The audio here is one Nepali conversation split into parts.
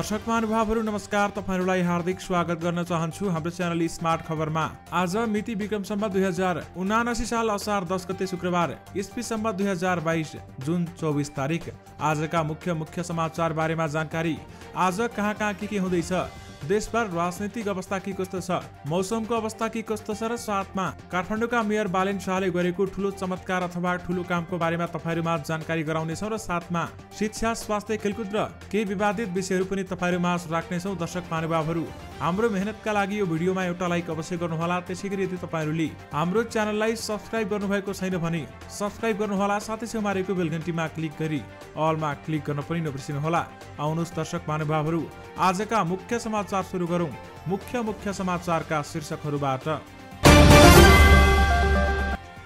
दर्शक महानुभावहरू नमस्कार, तपाईहरुलाई हार्दिक स्वागत गर्न चाहन्छु हाम्रो च्यानल स्मार्ट खबरमा। आज मिति विक्रम सम्वत 2079 साल असार 10 गते शुक्रबार, ईस्वी सम्वत 2022 जुन 24 तारिक। आजका मुख्य समाचार बारेमा जानकारी। आज कहाँ के हुँदैछ, देशभर राजनीतिक अवस्था के कस्तो छ, मौसमको अवस्था के कस्तो छ र साथमा काठमाडौँका मेयर बालेन शाहले गरेको ठूलो चमत्कार अथवा ठूलो कामको बारेमा तपाईहरुमा जानकारी गराउनेछौं र साथमा शिक्षा, स्वास्थ्य, खेलकुद र केही विवादित विषयहरू पनि तपाईहरुमा राख्नेछौं। दर्शक महानुभावहरू, हाम्रो मेहनतका लागि यो भिडियोमा एउटा लाइक अवश्य गर्नुहोला। त्यसैगरी यदि तपाईहरुले हाम्रो च्यानललाई सब्स्क्राइब गर्नुभएको छैन भने सब्स्क्राइब गर्नुहोला, साथै छेउमा रहेको बेल घण्टीमा क्लिक गरी अलमा क्लिक गर्न पनि नबिर्सिनुहोला। आउनुहोस् दर्शक महानुभावहरू, आजका मुख्य समाचार सुरु गरौं। मुख्य समाचारका शीर्षकहरूबाट।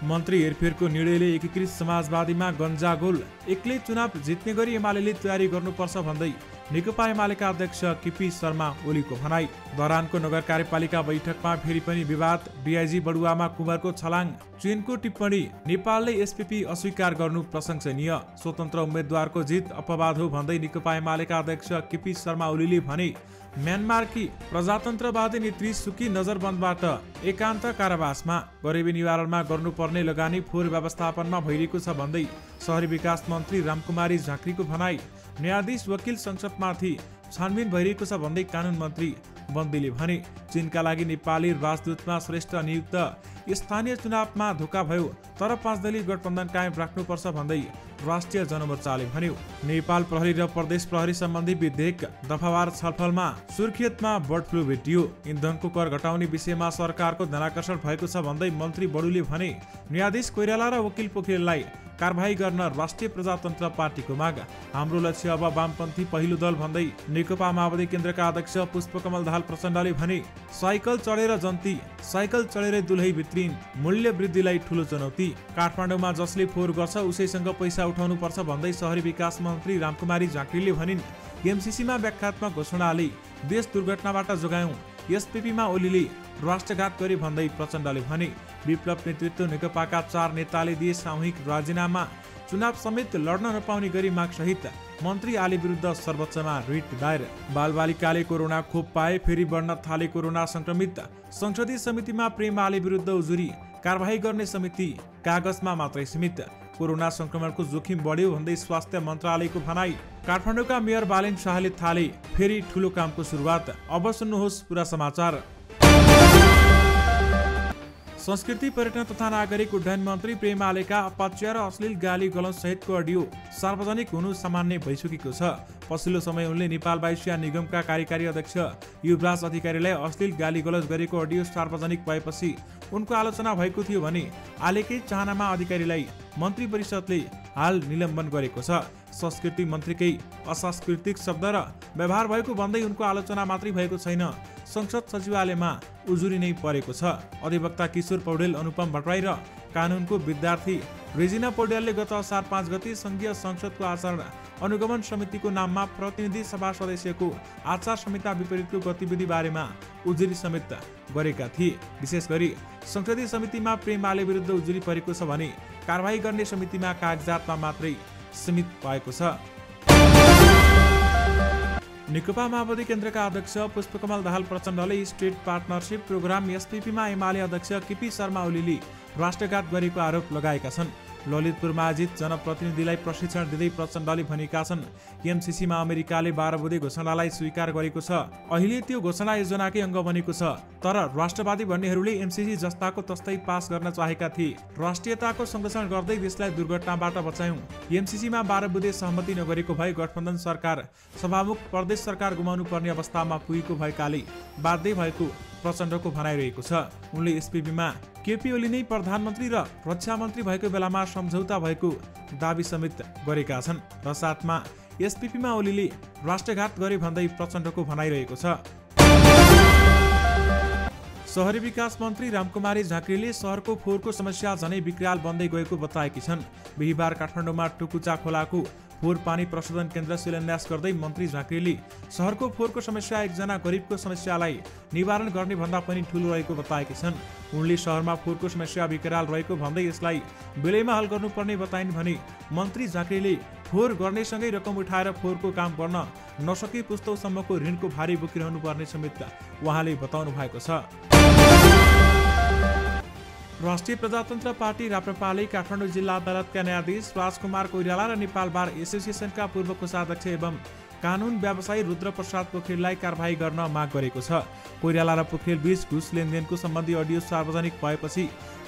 मन्त्री हेरफेरको निर्णयले एकीकृत समाजवादीमा गन्जागोल, एक्लै चुनाव जित्ने गरी एमाले तयारी गर्नुपर्छ भन्दै नेकपा एमालेका अध्यक्ष केपी शर्मा ओलीको भनाई। धरानको नगर कार्यपालिका बैठकमा फेरि पनि विवाद, डीआईजी बडुवामा कुमारको छलाङ, चीनको टिप्पणी, नेपालले एसपीपी अस्वीकार गर्नु प्रशंसनीय, स्वतन्त्र उम्मेद्वारको जित अपवाद हो भन्दै नेकपा एमालेका अध्यक्ष केपी शर्मा ओलीले भने म्यानमारकी प्रजातन्त्रवादी नेत्री सुकी नजरबन्दबाट एकान्त कारावासमा, गरिबी निवारणमा गर्नुपर्ने लगानी फोहोर व्यवस्थापनमा भइरहेको छ भन्दै शहरी विकास मन्त्री रामकुमारी झाँक्रीको भनाई। न्यायाधीश वकिल संसदमाथि छानबिन भइरहेको छ भन्दै कानुन मन्त्री बन्दीले भने। चीनका लागि नेपाली राजदूतमा श्रेष्ठ नियुक्त, स्थानीय चुनावमा धोका भयो तर 5 दलीय गठबन्धन कायम राख्नुपर्छ भन्दै राष्ट्रिय जनमोर्चाले भन्यो। नेपाल प्रहरी र प्रदेश प्रहरी सम्बन्धी विधेयक दफावार छलफलमा सुर्खेतमा बर्ड फ्लू भेटियो। इन्धनको कर घटाउने विषयमा सरकारको ध्यानाकर्षण भएको छ भन्दै मन्त्री बडुले भने। न्यायाधीश कोइराला र वकिल पोखरेललाई कारबाही गर्न राष्ट्रिय प्रजातन्त्र पार्टीको माग। हाम्रो लक्ष्य अब वामपन्थी पहिलो दल भन्दै नेकपा माओवादी केन्द्रका अध्यक्ष पुष्पकमल दाहाल प्रचण्डले भने। साइकल चढेर जन्ती, साइकल चढेर दुलही भित्रिन्, मूल्य वृद्धिलाई ठूलो चुनौती, काठमाडौँमा जसले फोहोर गर्छ उसैसँग पैसा उठाउनु पर्छ भन्दै शहरी विकास मन्त्री रामकुमारी झाँक्रीले भनिन्। एमसीसीमा व्याख्यात्मक घोषणाले देश दुर्घटनाबाट जोगायौं, एसपीपीमा ओलीले राष्ट्रघात गरे भन्दै प्रचण्डले भने। विप्लव नेतृत्व नेकपाका 4 नेताले दिए सामूहिक राजीनामा, चुनाव समेत लड्न नपाउने गरी माग सहित मन्त्री आली विरुद्ध सर्वोच्चमा रिट दायर। बालबालिकाले कोरोना खोप पाए, फेरि बढ्न थाले कोरोना संक्रमित, संसदीय समितिमा प्रेम आली विरुद्ध उजुरी, कारबाही गर्ने समिति कागजमा मात्रै सीमित, कोरोना संक्रमणको जोखिम बढ्यो भन्दै स्वास्थ्य मन्त्रालयको भनाई। काठमाडौँका मेयर बालेन शाहले थाले फेरि ठूलो कामको सुरुवात। अब सुन्नुहोस् पुरा समाचार। संस्कृति, पर्यटन तथा नागरिक उड्डयन मन्त्री प्रेम आलेका अपच्य र अश्लील गाली गलौज सहितको अडियो सार्वजनिक हुनु सामान्य भइसकेको छ। पछिल्लो समय उनले नेपाल वायुसेना निगमका कार्यकारी अध्यक्ष युवराज अधिकारीलाई अश्लील गाली गलौज गरेको अडियो सार्वजनिक भएपछि उनको आलोचना भएको थियो भने आलेकै चाहनामा अधिकारीलाई मन्त्री परिषदले हाल निलम्बन गरेको छ। संस्कृति मन्त्रीकै असांस्कृतिक शब्द र व्यवहार भएको भन्दै उनको आलोचना मात्रै भएको छैन, संसद सचिवालयमा उजुरी नै परेको छ। अधिवक्ता किशोर पौडेल, अनुपम भट्टराई र कानुनको विद्यार्थी रेजिना पौडेलले गत असार 5 गते संघीय संसदको आचरण अनुगमन समितिको नाममा प्रतिनिधि सभा सदस्यको आचार संहिता विपरीतको गतिविधि बारेमा उजुरी समेत गरेका थिए। विशेष गरी संसदीय समितिमा प्रेम आले विरुद्ध उजुरी परेको छ भने कारबाही गर्ने समितिमा कागजातमा मात्रै सीमित भएको छ। नेकपा माओवादी केन्द्रका अध्यक्ष पुष्पकमल दाहाल प्रचण्डले स्टेट पार्टनरशिप प्रोग्राम एसपीपीमा एमाले अध्यक्ष केपी शर्मा ओलीले राष्ट्रघात गरेको आरोप लगाएका छन्। ललितपुरमा आयोजित जनप्रतिनिधिलाई प्रशिक्षण दिँदै प्रचण्डले भनेका छन्, एमसीसीमा अमेरिकाले 12 बुँदे घोषणालाई स्वीकार गरेको छ। अहिले त्यो घोषणा योजनाकै अङ्ग बनेको छ, तर राष्ट्रवादी भन्नेहरूले एमसीसी जस्ताको तस्तै पास गर्न चाहेका थिए। राष्ट्रियताको संरक्षण गर्दै देशलाई दुर्घटनाबाट बचायौं। एमसीसीमा 12 बुँदे सहमति नगरेको भए गठबन्धन सरकार सभामुख प्रदेश सरकार गुमाउनु पर्ने अवस्थामा पुगेको भएकाले बाध्य भएको प्रचण्डको भनाइरहेको छ। उनले एसपीपीमा केपी ओली नै प्रधानमन्त्री र रक्षा मन्त्री भएको बेलामा सम्झौता भएको दावी समेत गरेका छन् र साथमा एसपीपीमा ओलीले राष्ट्रघात गरे भन्दै प्रचण्डको भनाइरहेको छ। शहरी विकास मन्त्री रामकुमारी झाँक्रीले शहरको फोहोरको समस्या झनै विकराल बन्दै गएको बताएकी छन्। बिहिबार काठमाडौँमा टुकुचा खोलाको फोहोर पानी प्रशोधन केन्द्र शिलान्यास गर्दै मन्त्री झाँक्रीले शहरको फोहोरको समस्या एकजना गरिबको समस्यालाई निवारण गर्ने भन्दा पनि ठूलो रहेको बताएकी छन्। उनले शहरमा फोहोरको समस्या विकराल रहेको भन्दै यसलाई बेलैमा हल गर्नुपर्ने बताइन् भने मन्त्री झाँक्रीले फोहोर गर्नेसँगै रकम उठाएर फोहोरको काम गर्न नसकी पुस्तौसम्मको ऋणको भारी बोकिरहनु पर्ने समेत उहाँले बताउनु भएको छ। राष्ट्रिय प्रजातन्त्र पार्टी राप्रपाले काठमाडौँ जिल्ला अदालतका न्यायाधीश राजकुमार कोइराला र नेपाल बार एसोसिएसनका पूर्व कोषाध्यक्ष एवं कानुन व्यवसायी रुद्र प्रसाद पोखरेललाई कारबाही गर्न माग गरेको छ। कोइराला र पोखरेल बीच घुस लेनदेनको सम्बन्धी अडियो सार्वजनिक भएपछि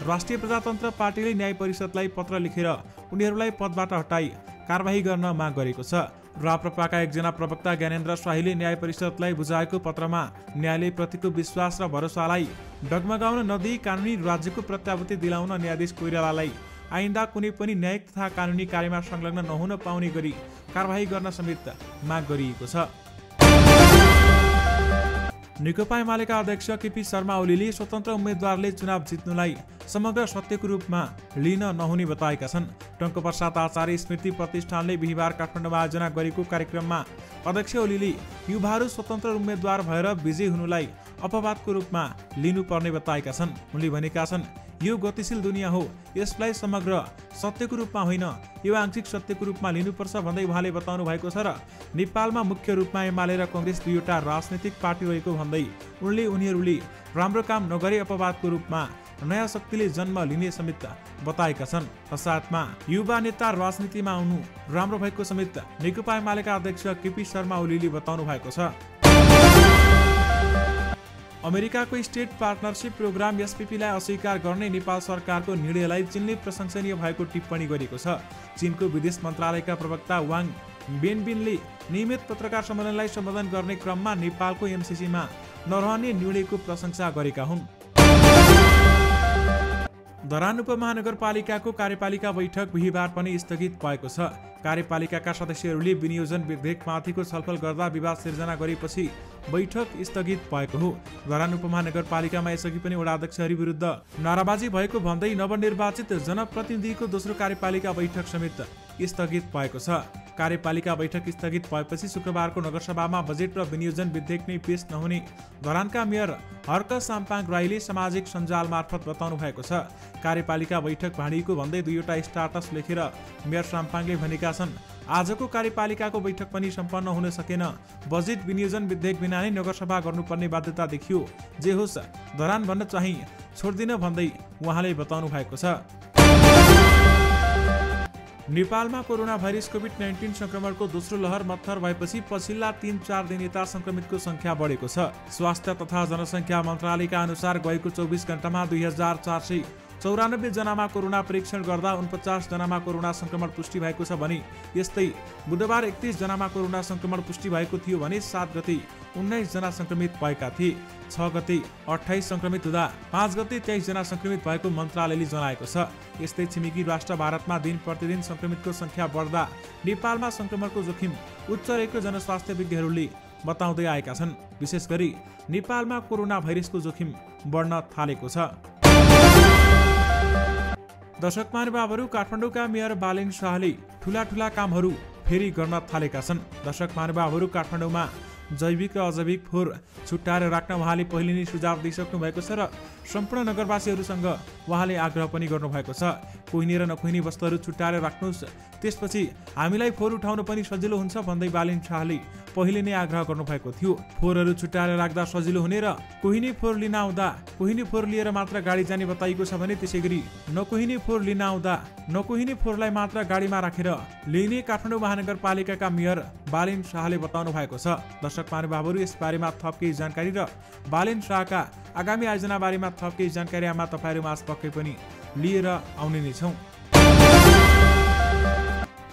राष्ट्रिय प्रजातन्त्र पार्टीले न्याय परिषदलाई पत्र लेखेर उनीहरूलाई पदबाट हटाई कारबाही गर्न माग गरेको छ। राप्रपाका एकजना प्रवक्ता ज्ञानेन्द्र शाहीले न्याय परिषदलाई बुझाएको पत्रमा न्यायालय प्रतिको विश्वास र भरोसालाई डगमगाउन नदिई कानुनी राज्यको प्रत्याभूति दिलाउन न्यायाधीश कोइरालालाई आइन्दा कुनै पनि न्यायिक तथा कानुनी कार्यमा संलग्न नहुन पाउने गरी कारबाही गर्न समेत माग गरिएको छ। नेकपा एमालेका अध्यक्ष केपी शर्मा ओलीले स्वतन्त्र उम्मेद्वारले चुनाव जित्नुलाई समग्र सत्यको रूपमा लिन नहुने बताएका छन्। टङ्कप्रसाद आचार्य स्मृति प्रतिष्ठानले बिहिबार काठमाडौँमा आयोजना गरेको कार्यक्रममा अध्यक्ष ओलीले युवाहरू स्वतन्त्र उम्मेद्वार भएर विजयी हुनुलाई अपवादको रूपमा लिनुपर्ने बताएका छन्। उनले भनेका छन्, यो गतिशील दुनियाँ हो, यसलाई समग्र सत्यको रूपमा होइन यो आंशिक सत्यको रूपमा लिनुपर्छ भन्दै उहाँले बताउनु भएको छ। र नेपालमा मुख्य रूपमा एमाले र कांग्रेस दुईवटा राजनैतिक पार्टी रहेको भन्दै उनले उनीहरूले राम्रो काम नगरे अपवादको रूपमा नयाँ शक्तिले जन्म लिने समेत बताएका छन्। साथमा युवा नेता राजनीतिमा आउनु राम्रो भएको समेत नेकपा एमालेका अध्यक्ष केपी शर्मा ओलीले बताउनु भएको छ। अमेरिकाको स्टेट पार्टनरशिप प्रोग्राम एसपीपीलाई अस्वीकार गर्ने नेपाल सरकारको निर्णयलाई चीनले प्रशंसनीय भएको टिप्पणी गरेको छ। चीनको विदेश मन्त्रालयका प्रवक्ता वाङ बेनबिनले नियमित पत्रकार सम्मेलनलाई सम्बोधन गर्ने क्रममा नेपालको एमसीसीमा नरहने निर्णयको प्रशंसा गरेका हुन्। धरान उपमहानगरपालिकाको कार्यपालिका बैठक बिहिबार पनि स्थगित भएको छ। कार्यपालिकाका सदस्यहरूले विनियोजन विधेयकमाथिको छलफल गर्दा विवाद सिर्जना गरेपछि बैठक स्थगित भएको हो। धरान उपमहानगरपालिकामा यसअघि पनि वडा अध्यक्षहरू विरुद्ध नाराबाजी भएको भन्दै नवनिर्वाचित जनप्रतिनिधिको दोस्रो कार्यपालिका बैठक समेत स्थगित भएको छ। कार्यपालिका बैठक स्थगित भएपछि शुक्रबारको नगरसभामा बजेट र विनियोजन विधेयक नै पेश नहुने धरानका मेयर हर्क साम्पाङ राईले सामाजिक सञ्जाल मार्फत बताउनु भएको छ। कार्यपालिका बैठक भाँडिएको भन्दै दुईवटा स्टाटस लेखेर मेयर साम्पाङले भनेका छन्, आजको कार्यपालिकाको बैठक पनि सम्पन्न हुन सकेन। बजेट विनियोजन विधेयक बिना नै नगरसभा गर्नुपर्ने बाध्यता देखियो। जे होस् धरान भन्न चाहिँ छोड्दिन भन्दै उहाँले बताउनु भएको छ। नेपालमा कोरोना भाइरस कोभिड-19 संक्रमणको दोस्रो लहर मत्थर भएपछि पछिल्ला 3-4 दिन यता संक्रमितको संख्या बढेको छ। स्वास्थ्य तथा जनसङ्ख्या मन्त्रालयका अनुसार गएको 24 घण्टामा 2494 जनामा कोरोना परीक्षण गर्दा 49 जनामा कोरोना संक्रमण पुष्टि भएको छ भने यस्तै बुधबार 31 जनामा कोरोना संक्रमण पुष्टि भएको थियो भने 7 गते 19 जना संक्रमित भएका थिए। 6 गते 28 संक्रमित हुँदा 5 गते 23 जना संक्रमित भएको मन्त्रालयले जनाएको छ। यस्तै छिमेकी राष्ट्र भारतमा दिन प्रतिदिन संक्रमितको संख्या बढ्दा नेपालमा संक्रमणको जोखिम उच्च रहेको जनस्वास्थ्य विज्ञहरूले बताउँदै आएका छन्। विशेष गरी नेपालमा कोरोना भाइरसको जोखिम बढ्न थालेको छ। दर्शक महानुभावहरू, काठमाडौँका मेयर बालेन शाहले ठूला कामहरू फेरि गर्न थालेका छन्। दर्शक महानुभावहरू, काठमाडौँमा जैविक र अजैविक फोहोर छुट्याएर राख्न उहाँले पहिले नै सुझाव दिइसक्नु भएको छ र सम्पूर्ण नगरवासीहरूसँग उहाँले आग्रह पनि गर्नुभएको छ। कोहिने र नकोहिने वस्तुहरू छुट्याएर राख्नुहोस्, त्यसपछि हामीलाई फोहोर उठाउन पनि सजिलो हुन्छ भन्दै बालेन शाहले पहिले नै आग्रह गर्नुभएको थियो। फोहोरहरू छुट्याएर राख्दा सजिलो हुने र कोहिने फोहोर लिन आउँदा कोहिने फोहोर लिएर मात्र गाडी जाने बताइएको छ भने त्यसै गरी नकोहिने फोहोर लिन आउँदा नकोहिने फोहोरलाई मात्र गाडीमा राखेर लिने काठमाडौँ महानगरपालिकाका मेयर बालेन शाहले बताउनु भएको छ। दर्शक महानुभावहरू, यस बारेमा थप केही जानकारी र बालेन शाहका आगामी आयोजना बारेमा थप केही जानकारी हामी तपाईहरुमा पक्कै पनि लिएर आउने नै छौं।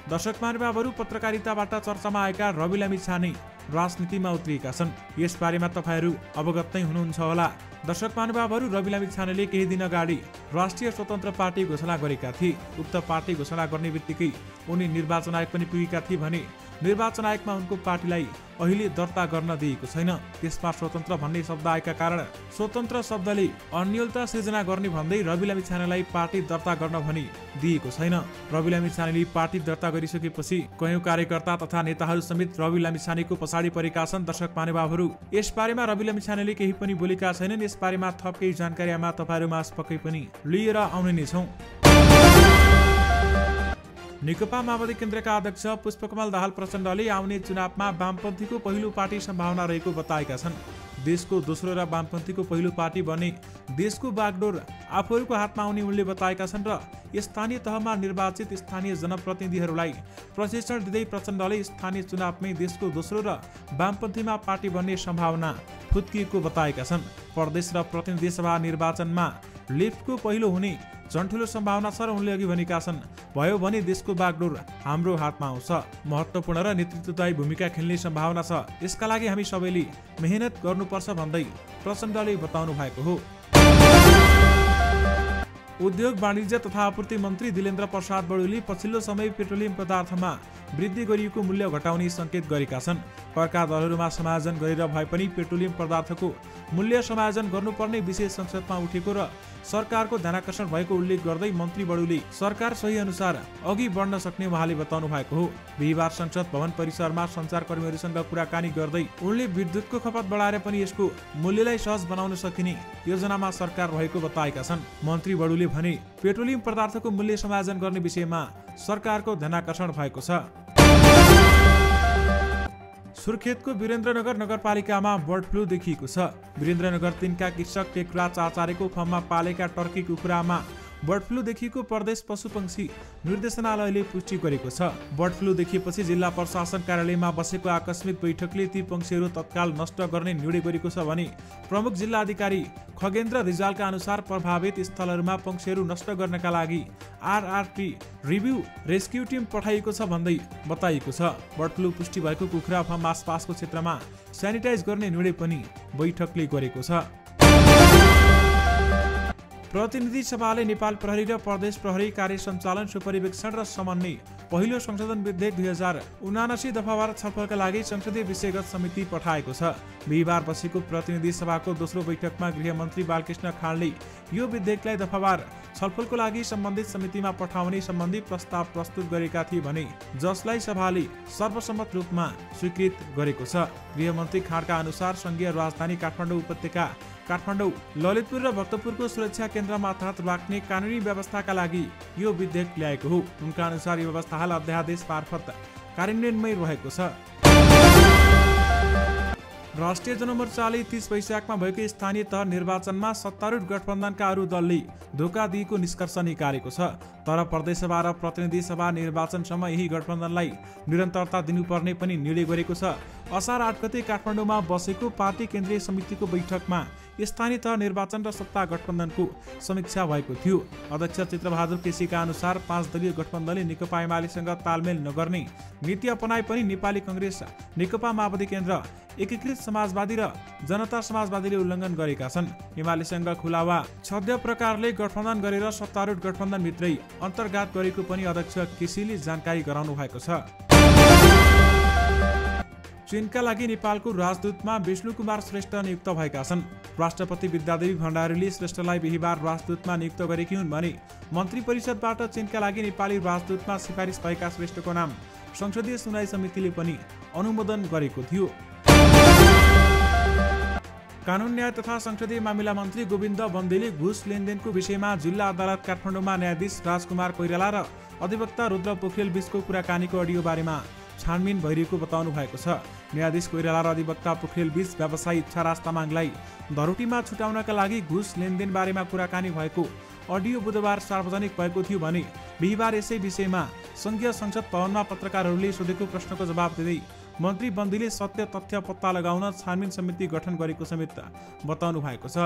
दर्शक महानुभावहरू, पत्रकारिताबाट चर्चामा आएका रवि लामिछाने राजनीतिमा उत्रिएका छन्। यस बारेमा तपाईहरु अवगत नै हुनुहुन्छ होला। दर्शक महानुभावहरू, रवि लामिछानेले केही दिन अगाडि राष्ट्रिय स्वतन्त्र पार्टी घोषणा गरेका थिए। उक्त पार्टी घोषणा गर्ने बित्तिकै उनी निर्वाचन आयोग पनि पुगेका थिए भने निर्वाचन आयोगमा उनको पार्टीलाई अहिले दर्ता गर्न दिएको छैन। त्यसमा स्वतन्त्र भन्ने शब्द आएका कारण स्वतन्त्र शब्दले अन्योलता सृजना गर्ने भन्दै रवि लामिछानेलाई पार्टी दर्ता गर्न भनी दिएको छैन। रवि लामिछानेले पार्टी दर्ता गरिसकेपछि कयौं कार्यकर्ता तथा नेताहरू समेत रवि लामिछानेको पछाडि परेका छन्। दर्शक महानुभावहरू, यस बारेमा रवि लामिछानेले केही पनि बोलेका छैनन्। यस बारेमा थप केही जानकारी हामी तपाईहरुमा पक्कै पनि लिएर आउने नै छौं। नेकपा माओवादी केन्द्रका अध्यक्ष पुष्पकमल दाहाल प्रचण्डले आउने चुनावमा वामपन्थीको पहिलो पार्टी सम्भावना रहेको बताएका छन्। देशको दोस्रो र वामपन्थीको पहिलो पार्टी बने देशको बागडोर आफूहरूको हातमा आउने उनले बताएका छन् र स्थानीय तहमा निर्वाचित स्थानीय जनप्रतिनिधिहरूलाई प्रशिक्षण दिँदै प्रचण्डले स्थानीय चुनावमै देशको दोस्रो र वामपन्थीमा पार्टी बन्ने सम्भावना फुत्किएको बताएका छन्। प्रदेश र प्रतिनिधि सभा निर्वाचनमा लेफ्टको पहिलो हुने झन्ठुलो सम्भावना छ र उनले अघि भनेका छन्, भयो भने देशको बागडोर हाम्रो हातमा आउँछ। महत्त्वपूर्ण र नेतृत्वदायी भूमिका खेल्ने सम्भावना छ। यसका लागि हामी सबैले मेहनत गर्नुपर्छ भन्दै प्रचण्डले बताउनु भएको हो। उद्योग वाणिज्य तथा आपूर्ति मन्त्री दिलेन्द्र प्रसाद बडुले पछिल्लो समय पेट्रोलियम पदार्थमा वृद्धि गरिएको मूल्य घटाउने संकेत गरेका छन्। करका दरहरूमा समायोजन गरेर भए पनि पेट्रोलियम पदार्थको मूल्य समायोजन गर्नुपर्ने विषय संसदमा उठेको र सरकारको ध्यानाकर्षण भएको उल्लेख गर्दै मन्त्री बडुले सरकार सही अनुसार अघि बढ्न सक्ने उहाँले बताउनु भएको हो। बिहिबार संसद भवन परिसरमा सञ्चारकर्मीहरूसँग कुराकानी गर्दै उनले विद्युतको खपत बढाएर पनि यसको मूल्यलाई सहज बनाउन सकिने योजनामा सरकार रहेको बताएका छन्। मन्त्री बडुले भने पेट्रोलियम पदार्थको मूल्य समायोजन गर्ने विषयमा सरकारको ध्यानाकर्षण भएको छ। सुर्खेतको वीरेन्द्रनगर नगरपालिकामा बर्ड फ्लू देखिएको छ। वीरेन्द्रनगर 3 का कृषक टेकराज आचार्यको फर्ममा पालेका टर्की कुखुरामा बर्ड फ्लू देखिएको प्रदेश पशुपक्षी निर्देशनालयले पुष्टि गरेको छ। बर्ड फ्लू देखिएपछि जिल्ला प्रशासन कार्यालयमा बसेको आकस्मिक बैठकले ती पक्षीहरू तत्काल नष्ट गर्ने निर्णय गरेको छ भने प्रमुख जिल्ला अधिकारी खगेन्द्र रिजालका अनुसार प्रभावित स्थलहरूमा पक्षीहरू नष्ट गर्नका लागि आरआरटी रिभ्यू रेस्क्यु टिम पठाइएको छ भन्दै बताइएको छ। बर्ड फ्लू पुष्टि भएको कुखुरा फार्म आसपासको क्षेत्रमा सेनिटाइज गर्ने निर्णय पनि बैठकले गरेको छ। प्रतिनिधि सभाले नेपाल प्रहरी र प्रदेश प्रहरी कार्य सञ्चालन सुपरिवेक्षण र समन्वय पहिलो संशोधन विधेयक 2079 दफावार छलफलका लागि संसदीय विषयगत समिति पठाएको छ। बिहिबार बसेको प्रतिनिधि सभाको दोस्रो बैठकमा गृहमन्त्री बालकृष्ण खाँडले यो विधेयकलाई दफावार छलफलको लागि सम्बन्धित समितिमा पठाउने सम्बन्धी प्रस्ताव प्रस्तुत गरेका थिए भने जसलाई सभाले सर्वसम्मत रूपमा स्वीकृत गरेको छ। गृहमन्त्री खाँडका अनुसार संघीय राजधानी काठमाडौँ उपत्यका काठमाडौँ, ललितपुर र भक्तपुरको सुरक्षा केन्द्रमा हात राख्ने कानुनी व्यवस्थाका लागि यो विधेयक ल्याएको हो। उनका अनुसार यो व्यवस्था हाल अध्यादेश मार्फत कार्यान्वयनमै रहेको छ। राष्ट्रिय जनमोर्चाले 30 वैशाखमा भएको स्थानीय तह निर्वाचनमा सत्तारूढ गठबन्धनका अरू दलले धोका दिएको निष्कर्ष निकालेको छ। तर प्रदेशसभा र प्रतिनिधि सभा निर्वाचनसम्म यही गठबन्धनलाई निरन्तरता दिनुपर्ने पनि निर्णय गरेको छ। असार 8 गते काठमाडौँमा बसेको पार्टी केन्द्रीय समितिको बैठकमा स्थानीय तह निर्वाचन र सत्ता गठबन्धनको समीक्षा भएको थियो। अध्यक्ष चित्रबहादुर केसीका अनुसार 5 दलीय गठबन्धनले नेकपा एमालेसँग तालमेल नगर्ने नीति अपनाए पनि नेपाली कांग्रेस, नेकपा माओवादी केन्द्र, एकीकृत समाजवादी र जनता समाजवादीले उल्लङ्घन गरेका छन्। एमालेसँग खुला वा छद्म प्रकारले गठबन्धन गरेर सत्तारूढ गठबन्धनभित्रै अन्तर्घात गरेको पनि अध्यक्ष केसीले जानकारी गराउनु भएको छ। चीनका लागि नेपालको राजदूतमा विष्णु कुमार श्रेष्ठ नियुक्त भएका छन्। राष्ट्रपति विद्यादेवी भण्डारीले श्रेष्ठलाई बिहिबार राजदूतमा नियुक्त गरेकी हुन् भने मन्त्री परिषदबाट चीनका लागि नेपाली राजदूतमा सिफारिस भएका श्रेष्ठको नाम संसदीय सुनवाई समितिले पनि अनुमोदन गरेको थियो। कानुन न्याय तथा संसदीय मामिला मन्त्री गोविन्द बन्देले घुस लेनदेनको विषयमा जिल्ला अदालत काठमाडौँमा न्यायाधीश राजकुमार कोइराला र अधिवक्ता रुद्र पोखरेल बीचको कुराकानीको अडियो बारेमा छानबिन भइरहेको बताउनु भएको छ। न्यायाधीश कोइराला र अधिवक्ता पोखरेल बीच व्यवसायी इच्छाराज तामाङलाई धरोटीमा छुटाउनका लागि घुस लेनदेन बारेमा कुराकानी भएको अडियो बुधबार सार्वजनिक भएको थियो भने बिहिबार यसै विषयमा संघीय संसद भवनमा पत्रकारहरूले सोधेको प्रश्नको जवाब दिँदै मन्त्री बन्दीले सत्य तथ्य पत्ता लगाउन छानबिन समिति गठन गरेको समेत बताउनु भएको छ।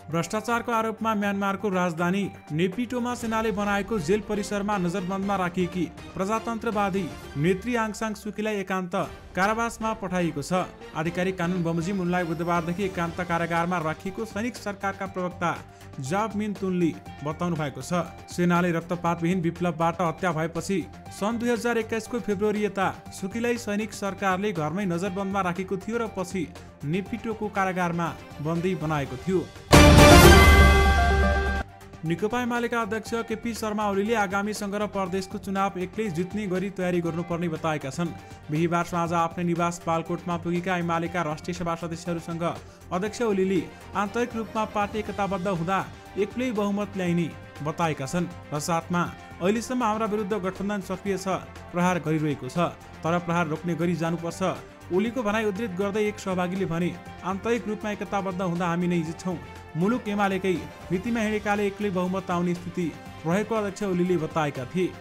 भ्रष्टाचारको आरोपमा म्यानमारको राजधानी नेपिटोमा सेनाले बनाएको जेल परिसरमा नजरबन्दमा राखिएकी प्रजातन्त्रवादी नेत्री आङ सान सुकीलाई एकान्त कारावासमा पठाइएको छ। आधिकारिक कानुन बमोजिम उनलाई बुधबारदेखि एकान्त कारागारमा राखिएको सैनिक सरकारका प्रवक्ता जाव मिन तुनले बताउनु भएको छ। सेनाले रक्तपातविहीन विप्लवबाट हत्या भएपछि सन् 2021 को फेब्रुअरी यता सुकीलाई सैनिक सरकारले घरमै नजरबन्दमा राखेको थियो र पछि नेपिटोको कारागारमा बन्दी बनाएको थियो। नेकपा एमालेका अध्यक्ष केपी शर्मा ओलीले आगामी सङ्घ र प्रदेशको चुनाव एक्लै जित्ने गरी तयारी गर्नुपर्ने बताएका छन्। बिहीबार साँझ आफ्नै निवास बालकोटमा पुगेका एमालेका राष्ट्रिय सभा सदस्यहरूसँग अध्यक्ष ओलीले आन्तरिक रूपमा पार्टी एकताबद्ध हुँदा एक्लै बहुमत ल्याइने बताएका छन् र साथमा अहिलेसम्म हाम्रा विरुद्ध गठबन्धन सक्रिय छ, प्रहार गरिरहेको छ, तर प्रहार रोक्ने गरी जानुपर्छ। ओलीको भनाई उद्धृत गर्दै एक सहभागीले भने, आन्तरिक रूपमा एकताबद्ध हुँदा हामी नै जित्छौँ। मुलुक एमालेकै नीतिमा हिँडेकाले एक्लै बहुमत आउने स्थिति रहेको अध्यक्ष ओलीले बताएका थिए।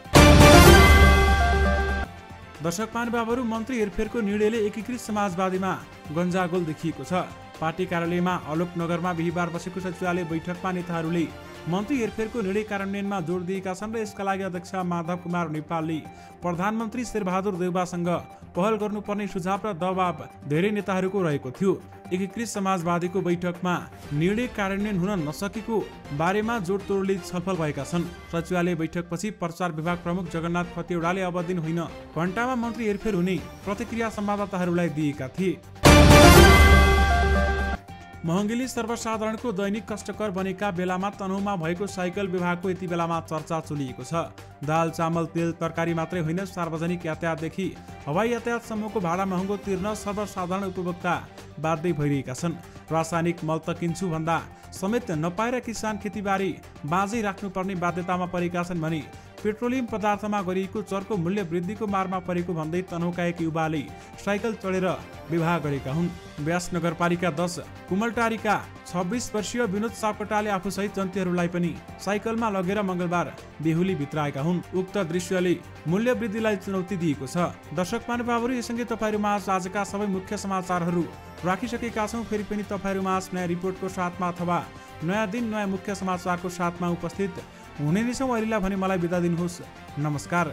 दर्शक महानुभावहरू, मन्त्री हेरफेरको निर्णयले एकीकृत समाजवादीमा गन्जागोल देखिएको छ। पार्टी कार्यालयमा अलोकनगरमा बिहीबार बसेको सचिवालय बैठकमा नेताहरूले मन्त्री हेरफेरको निर्णय कार्यान्वयनमा जोड दिएका छन् र यसका लागि अध्यक्ष माधव कुमार नेपालले प्रधानमन्त्री शेरबहादुर देउवासँग पहल गर्नुपर्ने सुझाव र दबाब धेरै नेताहरूको रहेको थियो। एकीकृत समाजवादीको बैठकमा निर्णय कार्यान्वयन हुन नसकेको बारेमा जोडतोडले छलफल भएका छन्। सचिवालय बैठकपछि प्रचार विभाग प्रमुख जगन्नाथ खतिवडाले अब दिन होइन घण्टामा मन्त्री हेरफेर हुने प्रतिक्रिया संवाददाताहरूलाई दिएका थिए। महँगीले सर्वसाधारणको दैनिक कष्टकर बनेका बेलामा तनहुँमा भएको साइकल विभागको यति बेलामा चर्चा चलिएको छ। दाल, चामल, तेल, तरकारी मात्रै होइन, सार्वजनिक यातायातदेखि हवाई यातायातसम्मको भाडा महँगो तिर्न सर्वसाधारण उपभोक्ता बाध्य भइरहेका छन्। रासायनिक मल त किन्छु भन्दा समेत नपाएर किसान खेतीबारी बाँझै राख्नुपर्ने बाध्यतामा परेका छन् भने पेट्रोलियम पदार्थमा गरिएको चर्को मूल्य वृद्धिको मारमा परेको भन्दै तनहुँका एक युवाले साइकल चढेर विवाह गरेका हुन्। व्यास नगरपालिका 10 कुमलटारीका 26 वर्षीय विनोद सापकोटाले आफूसहित जन्तीहरूलाई पनि साइकलमा लगेर मङ्गलबार बेहुली भित्राएका हुन्। उक्त दृश्यले मूल्य वृद्धिलाई चुनौती दिएको छ। दर्शक महानुभावहरू, यससँगै तपाईँहरूमा आजका सबै मुख्य समाचारहरू राखिसकेका छौँ। फेरि पनि तपाईँहरूमा नयाँ रिपोर्टको साथमा अथवा नयाँ दिन नयाँ मुख्य समाचारको साथमा उपस्थित हुने नै छौँ। अहिलेलाई भने मलाई बिदा दिनुहोस्। नमस्कार।